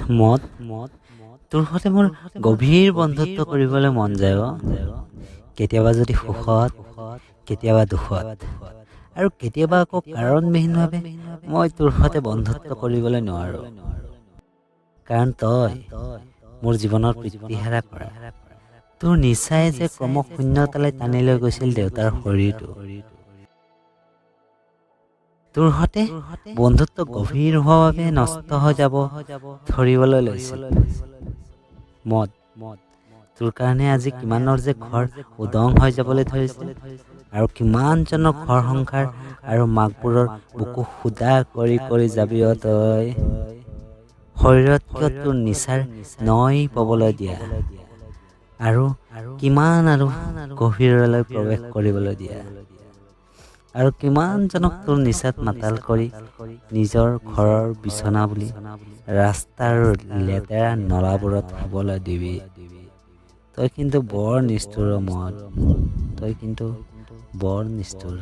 মদ তোৰ সৈতে মোৰ গভীৰ বন্ধুত্ব কৰিবলৈ মন যায়। কেতিয়াবা যদি সুখত, কেতিয়াবা দুখত, আৰু কেতিয়াবা আকৌ কাৰণবিহীনভাৱে মই তোৰ সৈতে বন্ধুত্ব কৰিবলৈ নোৱাৰো। কাৰণ তই মোৰ জীৱনৰ পিতৃহাৰা কৰা। তোৰ নিচাই যে ক্ৰমশূন্যতালৈ টানি লৈ গৈছিল দেউতাৰ শৰীৰটো। তোৰ সৈতে বন্ধুত্ব গভীৰ হোৱাৰ বাবে নষ্ট হৈ যাব ধৰিবলৈ লৈছিল। মদ তোৰ কাৰণে আজি কিমানৰ যে ঘৰ উদং হৈ যাবলৈ ধৰিছে, আৰু কিমানজনৰ ঘৰ সংসাৰ আৰু মাকবোৰৰ বুকু সুদা কৰি কৰি যাবি তই। শৰীৰত কিয় তোৰ নিচাৰ নৈ পাবলৈ দিয়া, আৰু কিমান আৰু গভীৰলৈ প্ৰৱেশ কৰিবলৈ দিয়া, আৰু কিমানজনক তোৰ নিচাত মাতাল কৰি নিজৰ ঘৰৰ বিচনা বুলি ৰাস্তাৰ লেতেৰা নলাবোৰত শুবলৈ দিবি। তই কিন্তু বৰ নিষ্ঠুৰ মদ, তই কিন্তু বৰ নিষ্ঠুৰ।